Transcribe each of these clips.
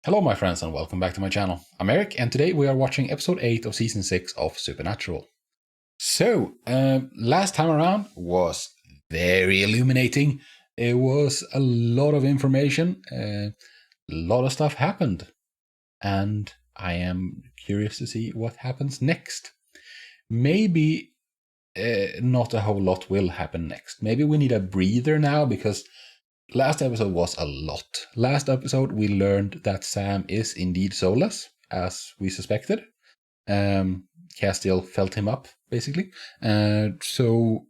Hello my friends and welcome back to my channel. I'm Eric and today we are watching episode 8 of season 6 of Supernatural. So, last time around was very illuminating. It was a lot of information, a lot of stuff happened. And I am curious to see what happens next. Maybe not a whole lot will happen next. Maybe we need a breather now because last episode was a lot. Last episode, we learned that Sam is indeed soulless, as we suspected. Castiel felt him up, basically. So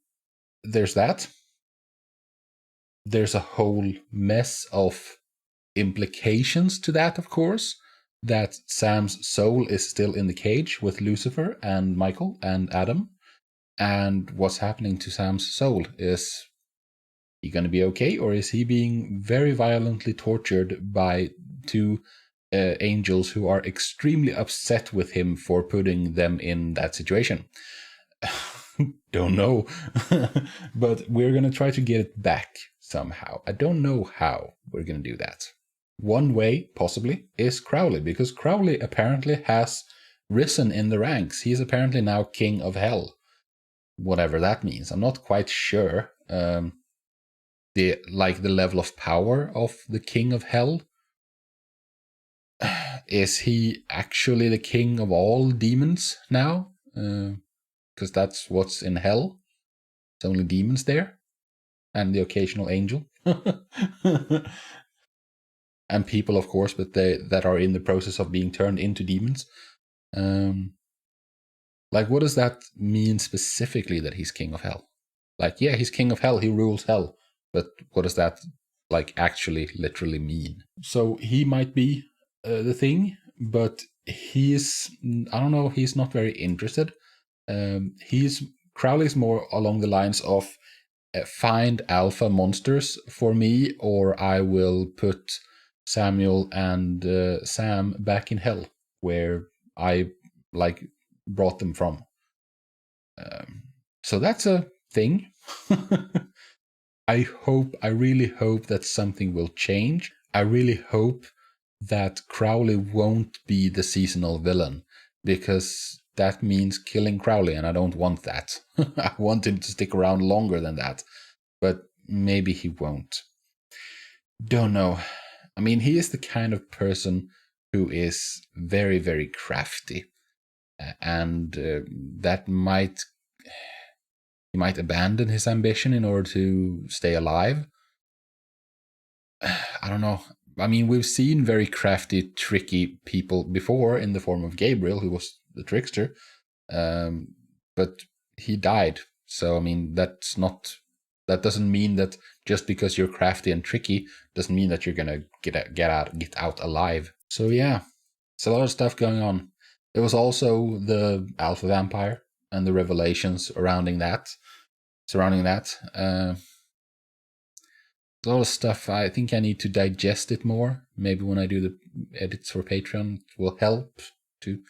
there's that. There's a whole mess of implications to that, of course. That Sam's soul is still in the cage with Lucifer and Michael and Adam. And what's happening to Sam's soul is he going to be okay, or is he being very violently tortured by two angels who are extremely upset with him for putting them in that situation? Don't know. But we're going to try to get it back somehow. I don't know how we're going to do that. One way, possibly, is Crowley, because Crowley apparently has risen in the ranks. He's apparently now king of hell. Whatever that means. I'm not quite sure. The level of power of the king of hell. Is he actually the king of all demons now? Because that's what's in hell. It's only demons there. And the occasional angel. And people, of course, but that are in the process of being turned into demons. What does that mean specifically that he's king of hell? Yeah, he's king of hell, he rules hell. But what does that actually literally mean? So he might be the thing, but he's, I don't know, he's not very interested. Crowley's more along the lines of find alpha monsters for me, or I will put Samuel and Sam back in hell, where I brought them from. So that's a thing. I really hope that something will change. I really hope that Crowley won't be the seasonal villain, because that means killing Crowley, and I don't want that. I want him to stick around longer than that, but maybe he won't. Don't know. I mean, he is the kind of person who is very, very crafty, and that might... He might abandon his ambition in order to stay alive. I don't know. I mean, we've seen very crafty, tricky people before in the form of Gabriel, who was the trickster. But he died. So, I mean, that doesn't mean that just because you're crafty and tricky doesn't mean that you're gonna get out alive. So yeah, it's a lot of stuff going on. There was also the alpha vampire and the revelations surrounding that. A lot of stuff. I think I need to digest it more. Maybe when I do the edits for Patreon, it will help to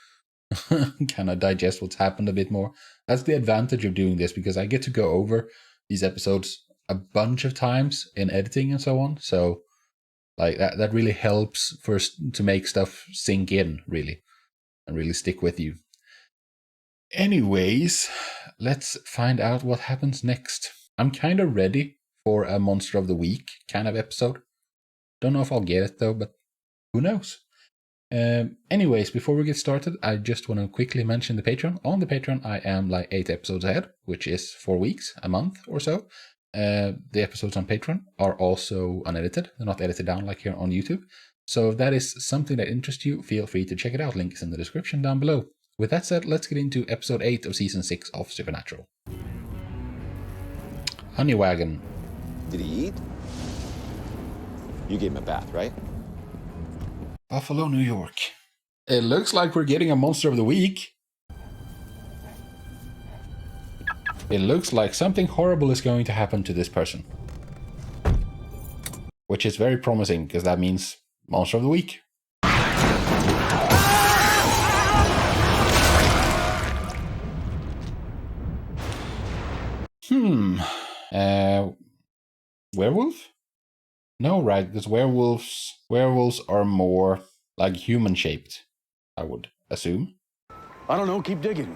kind of digest what's happened a bit more. That's the advantage of doing this, because I get to go over these episodes a bunch of times in editing and so on. So that really helps to make stuff sink in, really, and really stick with you. Anyways, let's find out what happens next. I'm kind of ready for a Monster of the Week kind of episode. Don't know if I'll get it though, but who knows? Anyways, before we get started, I just want to quickly mention the Patreon. On the Patreon, I am 8 episodes ahead, which is 4 weeks, a month or so. The episodes on Patreon are also unedited. They're not edited down like here on YouTube. So if that is something that interests you, feel free to check it out. Link is in the description down below. With that said, let's get into episode 8 of season 6 of Supernatural. Honeywagon. Did he eat? You gave him a bath, right? Buffalo, New York. It looks like we're getting a Monster of the Week. It looks like something horrible is going to happen to this person. Which is very promising, because that means Monster of the Week. Werewolf? No, right, because werewolves are more Like human-shaped, I would assume. I don't know, keep digging.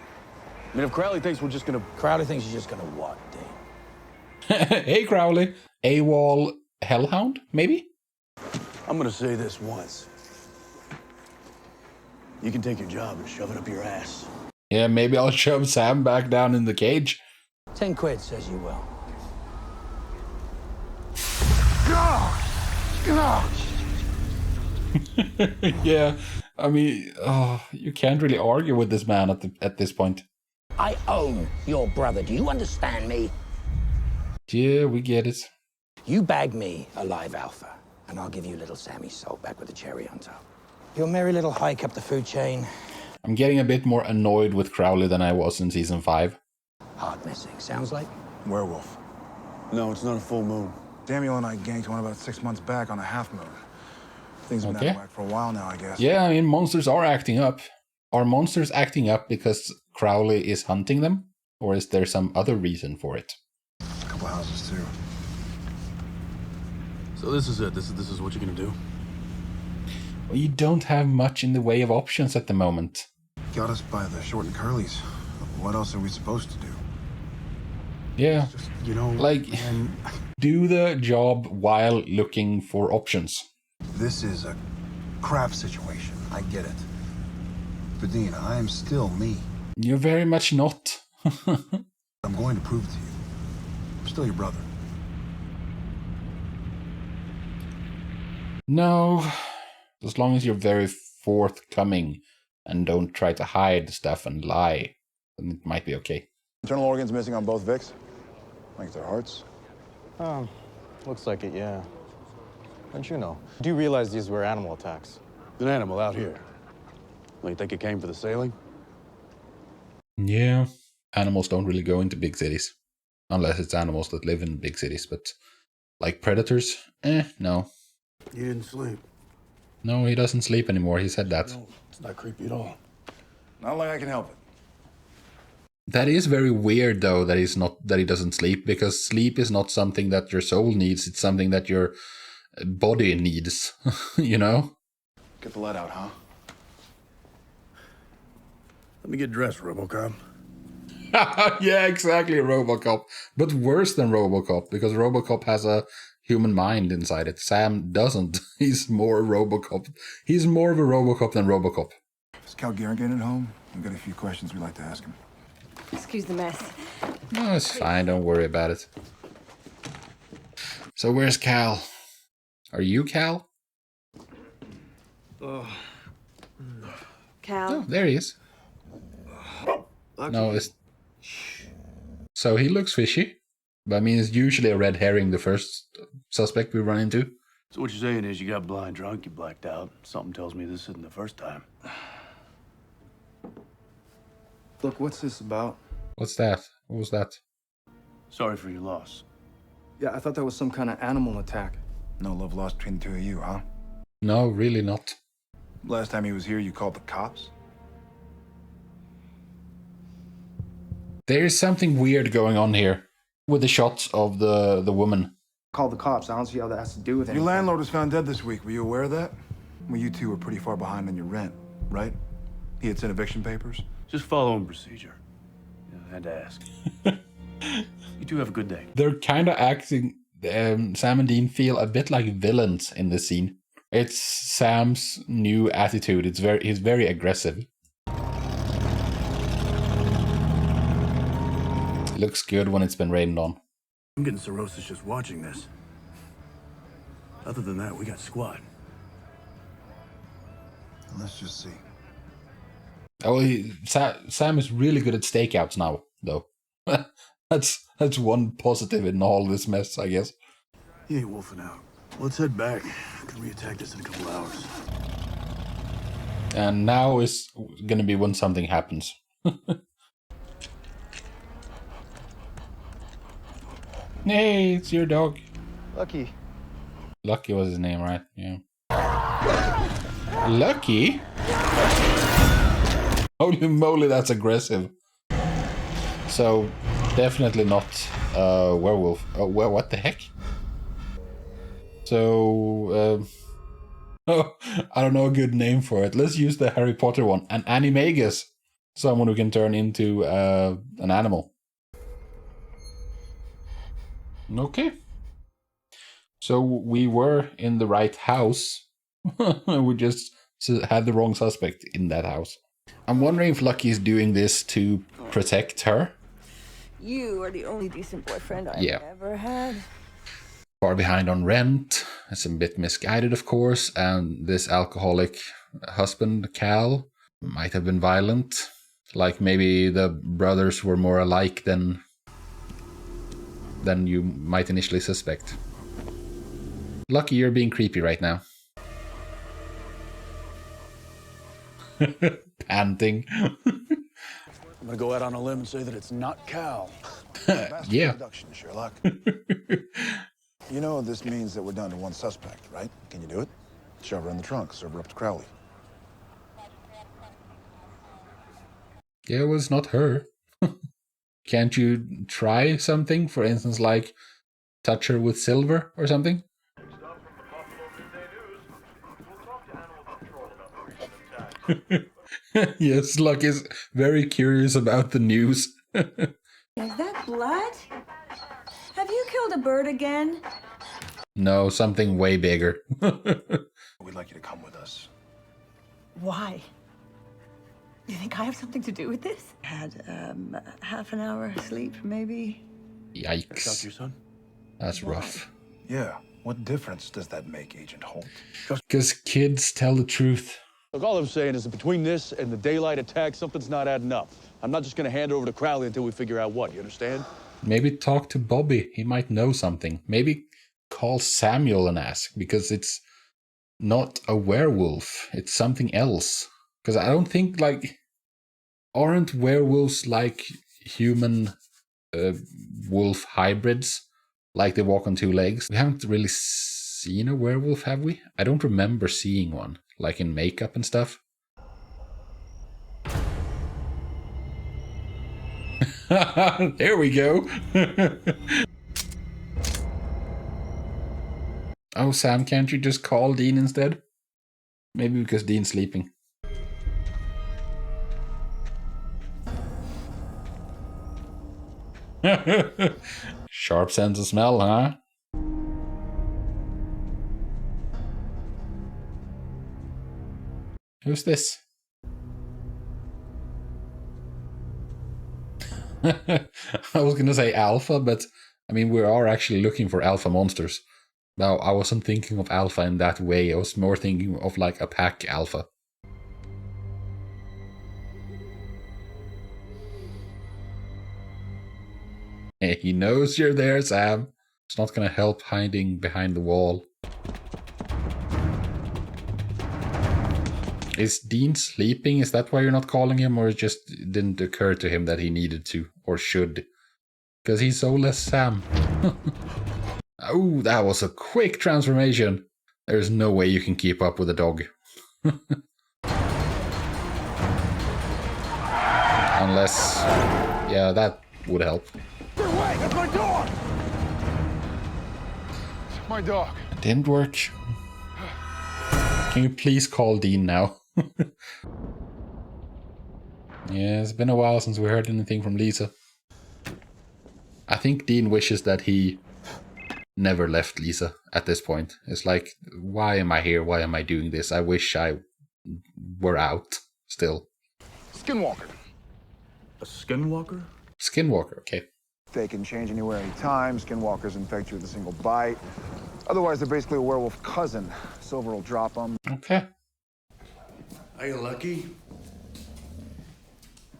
I mean, if Crowley thinks we're just gonna... Crowley thinks you're just gonna what, Dean? Hey, Crowley. AWOL Hellhound, maybe? I'm gonna say this once. You can take your job and shove it up your ass. Yeah, maybe I'll shove Sam back down in the cage. 10 quid says you will. Yeah, I mean, you can't really argue with this man at this point. I own your brother. Do you understand me? Yeah, we get it. You bag me a live alpha, and I'll give you little Sammy's soul back with a cherry on top. Your merry little hike up the food chain. I'm getting a bit more annoyed with Crowley than I was in season 5. Hard missing, sounds like. Werewolf. No, it's not a full moon. Daniel and I ganked one about 6 months back on a half moon. Things have been out of whack for a while now, I guess. Yeah, I mean, monsters are acting up. Are monsters acting up because Crowley is hunting them? Or is there some other reason for it? A couple houses, too. So this is it. This is what you're gonna do? Well, you don't have much in the way of options at the moment. Got us by the short and curlies. What else are we supposed to do? Yeah, Just, you know, like, do the job while looking for options. This is a craft situation. I get it. But Dean, I am still me. You're very much not. I'm going to prove it to you. I'm still your brother. No, as long as you're very forthcoming and don't try to hide stuff and lie, then it might be okay. Internal organs missing on both Vics? Like their hearts? Looks like it, yeah. Don't you know? Do you realize these were animal attacks? an animal out here. Well, you think it came for the sailing? Yeah, animals don't really go into big cities. Unless it's animals that live in big cities, but like predators, no. You didn't sleep. No, he doesn't sleep anymore, he said that. No, it's not creepy at all. Not like I can help it. That is very weird though, that he doesn't sleep, because sleep is not something that your soul needs, it's something that your body needs, you know? Get the lead out, huh? Let me get dressed, RoboCop. Yeah, exactly, RoboCop. But worse than RoboCop, because RoboCop has a human mind inside it. Sam doesn't. He's more RoboCop. He's more of a RoboCop than RoboCop. Is Cal Garrigan at home? We've got a few questions we'd like to ask him. Excuse the mess. No, it's fine. Don't worry about it. So where's Cal? Are you Cal? Cal. Oh, there he is. No, it's... So he looks fishy. But I mean, it's usually a red herring, the first suspect we run into. So what you're saying is you got blind drunk, you blacked out. Something tells me this isn't the first time. Look, what's this about? What's that? What was that? Sorry for your loss. Yeah, I thought that was some kind of animal attack. No love lost between the two of you, huh? No, really not. Last time he was here, you called the cops? There is something weird going on here with the shots of the woman. Called the cops. I don't see how that has to do with anything. Your landlord was found dead this week. Were you aware of that? Well, you two were pretty far behind on your rent, right? He had sent eviction papers? Just following procedure. Yeah, I had to ask. You two have a good day. They're kind of acting, Sam and Dean feel a bit like villains in this scene. It's Sam's new attitude. He's very aggressive. Looks good when it's been rained on. I'm getting cirrhosis just watching this. Other than that, we got squad. Let's just see. Oh, Sam is really good at stakeouts now, though. that's one positive in all this mess, I guess. He ain't wolfing out. Let's head back. Can we attack this in a couple hours? And now is gonna be when something happens. Hey, it's your dog. Lucky. Lucky was his name, right? Yeah. Lucky? Holy moly, that's aggressive. So, definitely not a werewolf. Oh, well, what the heck? So, I don't know a good name for it. Let's use the Harry Potter one. An animagus. Someone who can turn into an animal. Okay. So we were in the right house. We just had the wrong suspect in that house. I'm wondering if Lucky is doing this to protect her. You are the only decent boyfriend I've ever had. Far behind on rent. It's a bit misguided, of course. And this alcoholic husband, Cal, might have been violent. Like maybe the brothers were more alike than you might initially suspect. Lucky, you're being creepy right now. Panting. I'm gonna go out on a limb and say that it's not Cal. Yeah. Deduction, Sherlock. You know this means that we're down to one suspect, right? Can you do it? Shove her in the trunk, serve her up to Crowley. Yeah, it was not her. Can't you try something? For instance, like touch her with silver or something? Yes, Luck is very curious about the news. Is that blood? Have you killed a bird again? No, something way bigger. We'd like you to come with us. Why? You think I have something to do with this? Had half an hour sleep, maybe. Yikes. Shot your son? That's rough. Yeah. What difference does that make, Agent Holt? Because kids tell the truth. Look, all I'm saying is that between this and the daylight attack, something's not adding up. I'm not just gonna hand it over to Crowley until we figure out what, you understand? Maybe talk to Bobby. He might know something. Maybe call Samuel and ask, because it's not a werewolf. It's something else. Because I don't think, like, aren't werewolves like human wolf hybrids? Like they walk on two legs? We haven't really seen a werewolf, have we? I don't remember seeing one, like in makeup and stuff. There we go. Oh, Sam, can't you just call Dean instead? Maybe because Dean's sleeping. Sharp sense of smell, huh? Who's this? I was gonna say alpha, but I mean, we are actually looking for alpha monsters. Now, I wasn't thinking of alpha in that way. I was more thinking of like a pack alpha. Hey, he knows you're there, Sam. It's not gonna help hiding behind the wall. Is Dean sleeping? Is that why you're not calling him? Or it just didn't occur to him that he needed to or should? Because he's soulless Sam. Oh, that was a quick transformation. There's no way you can keep up with a dog. Unless, yeah, that would help. Get away! That's my dog! It's my dog. It didn't work. Can you please call Dean now? Yeah, it's been a while since we heard anything from Lisa. I think Dean wishes that he never left Lisa at this point. It's like, why am I here? Why am I doing this? I wish I were out still. Skinwalker. A skinwalker? Skinwalker, okay. They can change anywhere, anytime. Skinwalkers infect you with a single bite. Otherwise, they're basically a werewolf cousin. Silver will drop them. Okay. Are you lucky?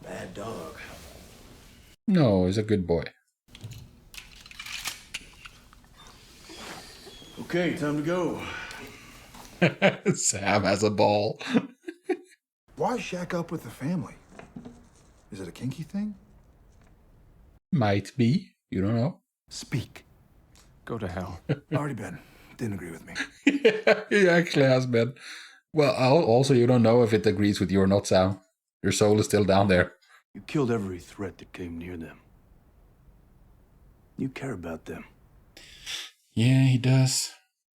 Bad dog. No, he's a good boy. Okay, time to go. Sam has a ball. Why shack up with the family? Is it a kinky thing? Might be. You don't know. Speak. Go to hell. Already been. Didn't agree with me. He actually has been. Well, also, you don't know if it agrees with you or not, Sam. Your soul is still down there. You killed every threat that came near them. You care about them. Yeah, he does.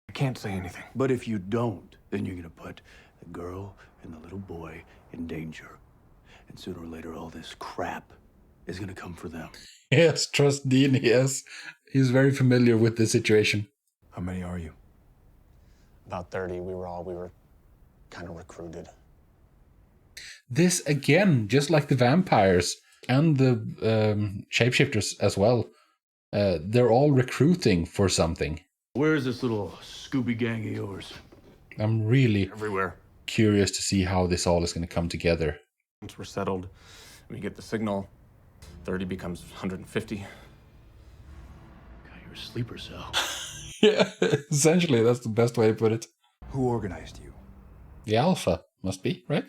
I can't say anything. But if you don't, then you're gonna put the girl and the little boy in danger. And sooner or later, all this crap is gonna come for them. Yes, trust Dean, yes. He's very familiar with the situation. How many are you? About 30. We were kind of recruited. This, again, just like the vampires and the shapeshifters as well, they're all recruiting for something. Where's this little Scooby gang of yours? I'm really Everywhere. curious to see how this all is going to come together. Once we're settled, we get the signal. 30 becomes 150. God, you're a sleeper cell. Yeah, essentially, that's the best way to put it. Who organized you? The Alpha must be, right?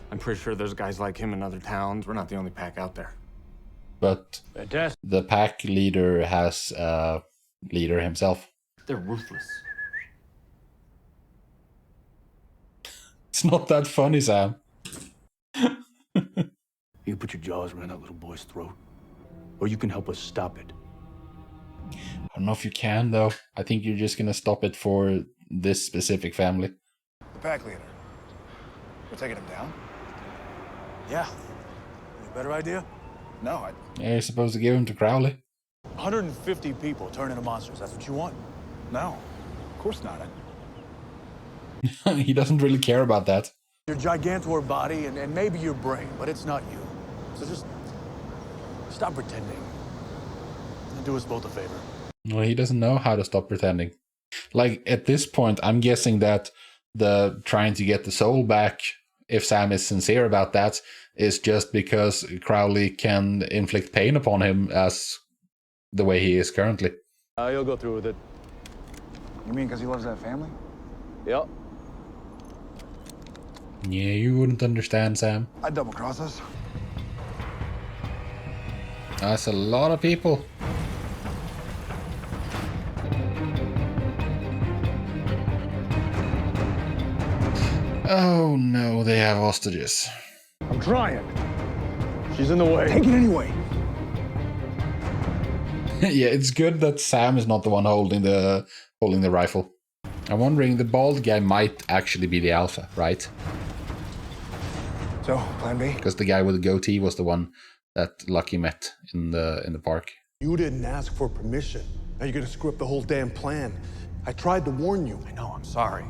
I'm pretty sure there's guys like him in other towns. We're not the only pack out there. But Fantastic. the pack leader has a leader himself. They're ruthless. It's not that funny, Sam. You can put your jaws around that little boy's throat, or you can help us stop it. I don't know if you can, though. I think you're just gonna stop it for this specific family. The pack leader. We're taking him down? Yeah. Any better idea? No, Yeah, you're supposed to give him to Crowley. 150 people turn into monsters. That's what you want? no. Of course not. He doesn't really care about that. Your gigantor body and maybe your brain, but it's not you. So just stop pretending. And do us both a favor. Well, he doesn't know how to stop pretending. Like, at this point, I'm guessing that the trying to get the soul back, if Sam is sincere about that, is just because Crowley can inflict pain upon him as the way he is currently. You'll go through with it. You mean because he loves that family? Yep. Yeah, you wouldn't understand, Sam. I'd double cross us. That's a lot of people. Oh no, they have hostages. I'm trying. She's in the way. Take it anyway. Yeah, it's good that Sam is not the one holding the rifle. I'm wondering, the bald guy might actually be the Alpha, right? So, plan B? Because the guy with the goatee was the one that Lucky met in the park. You didn't ask for permission. Now you're gonna screw up the whole damn plan. I tried to warn you. I know, I'm sorry.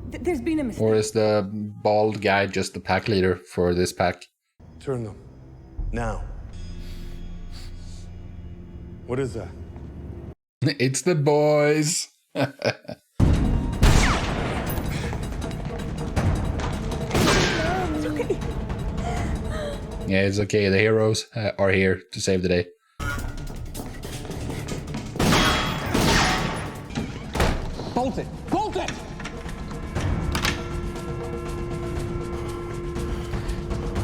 There's been a mistake. Or is the bald guy just the pack leader for this pack? Turn them. Now. What is that? It's the boys. It's okay. Yeah, it's okay. The heroes are here to save the day. Bolt it! Bolt it!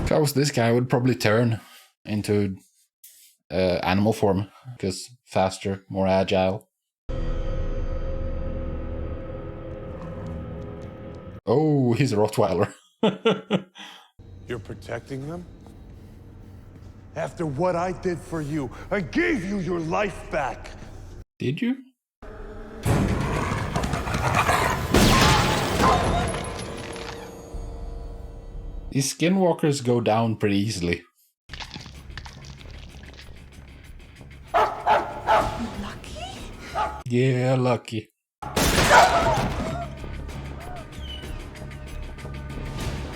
If I was this guy, I would probably turn into animal form, because faster, more agile. Oh, he's a Rottweiler. You're protecting them? After what I did for you, I gave you your life back. Did you? These skinwalkers go down pretty easily. Lucky? Yeah, lucky.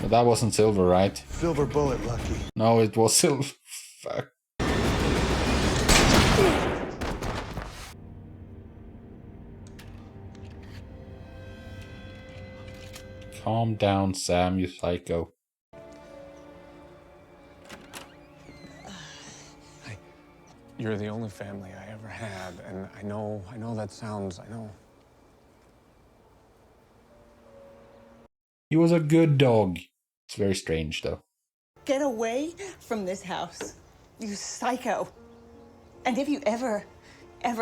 But that wasn't silver, right? Silver bullet, Lucky. No, it was silver. Fuck. Calm down, Sam, you psycho. You're the only family I ever had, and I know that sounds, I know. He was a good dog. It's very strange, though. Get away from this house, you psycho. And if you ever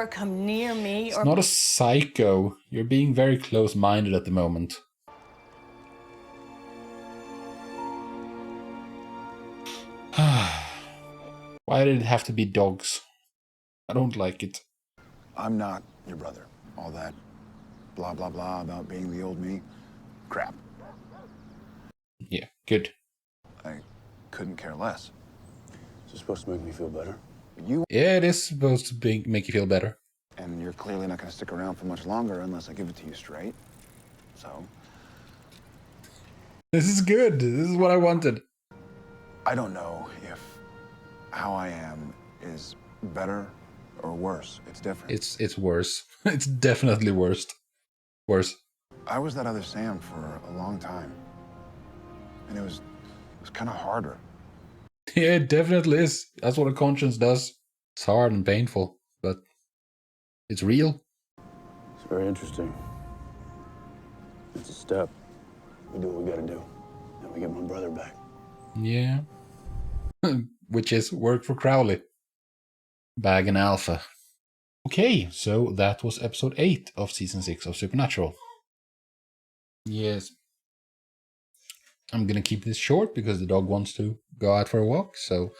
come near me It's or... not a psycho. You're being very close-minded at the moment. Why did it have to be dogs? I don't like it. I'm not your brother. All that blah, blah, blah about being the old me. Crap. Yeah, good. I couldn't care less. Is it supposed to make me feel better? You Yeah, it is supposed to make you feel better. and you're clearly not going to stick around for much longer unless I give it to you straight. So, This is good. This is what I wanted. I don't know if how I am is better or worse. It's different. It's worse. It's definitely worse. Worse. I was that other Sam for a long time. And it was kind of harder. Yeah, it definitely is. That's what a conscience does. It's hard and painful, but it's real. It's very interesting. It's a step. We do what we gotta do. And we get my brother back. Yeah. Which is work for Crowley. Bag and Alpha. Okay, so that was episode 8 of season 6 of Supernatural. Yes. I'm gonna keep this short because the dog wants to go out for a walk, so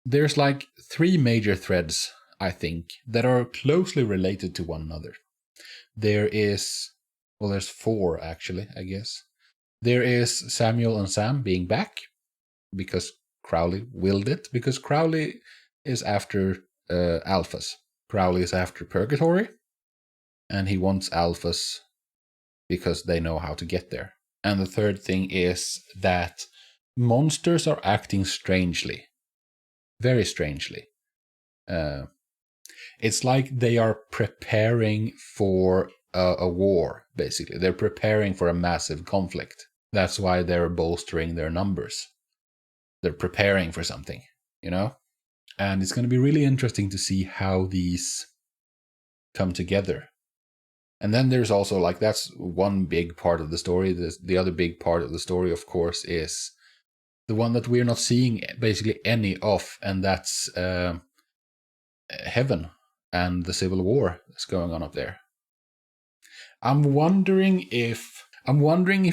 there's like 3 major threads, I think, that are closely related to one another. There's 4 actually, I guess. There is Samuel and Sam being back because Crowley willed it, because Crowley is after alphas. Crowley is after Purgatory, and he wants alphas because they know how to get there. And the third thing is that monsters are acting strangely. Very strangely. It's like they are preparing for a war, basically. They're preparing for a massive conflict. That's why they're bolstering their numbers. They're preparing for something, you know? And it's going to be really interesting to see how these come together. And then there's also, like, that's one big part of the story. The other big part of the story, of course, is the one that we're not seeing basically any of, and that's Heaven and the Civil War that's going on up there. I'm wondering if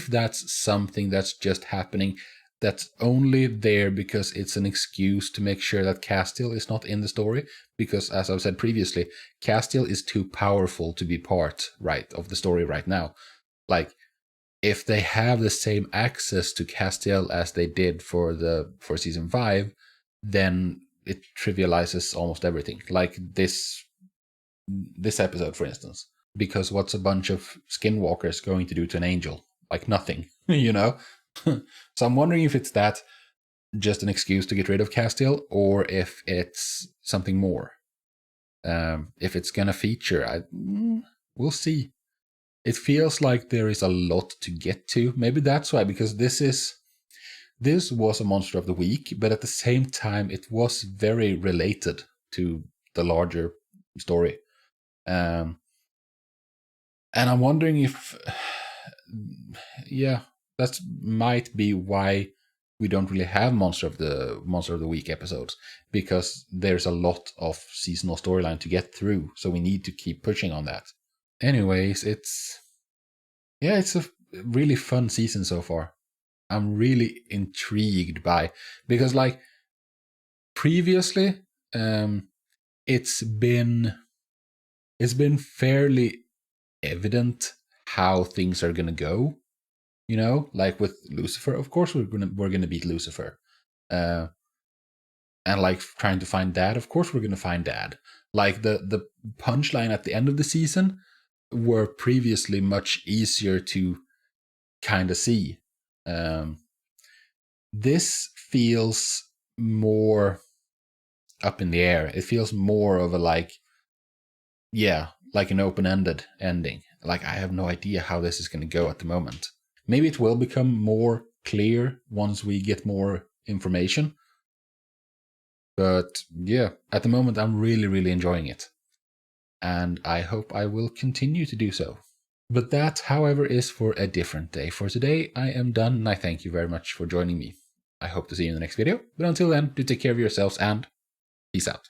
that's something that's just happening, that's only there because it's an excuse to make sure that Castiel is not in the story. Because, as I've said previously, Castiel is too powerful to be part, right, of the story right now. Like, if they have the same access to Castiel as they did for season 5, then it trivializes almost everything. Like this episode, for instance. Because what's a bunch of skinwalkers going to do to an angel? Like nothing, you know? So I'm wondering if it's that, just an excuse to get rid of Castiel, or if it's something more. If it's gonna feature, we'll see. It feels like there is a lot to get to. Maybe that's why, because this was a Monster of the Week, but at the same time, it was very related to the larger story. And I'm wondering if, yeah, that might be why we don't really have Monster of the Week episodes, because there's a lot of seasonal storyline to get through, so we need to keep pushing on that. Anyways, it's a really fun season so far. I'm really intrigued by, because like previously, it's been fairly evident how things are gonna go, you know, like with Lucifer. Of course we're gonna beat Lucifer, and like trying to find Dad. Of course we're gonna find Dad. Like the punchline at the end of the season were previously much easier to kind of see. This feels more up in the air. It feels more of a like an open-ended ending. Like, I have no idea how this is going to go at the moment. Maybe it will become more clear once we get more information. But yeah, at the moment, I'm really, really enjoying it. And I hope I will continue to do so. But that, however, is for a different day. For today, I am done, and I thank you very much for joining me. I hope to see you in the next video. But until then, do take care of yourselves, and peace out.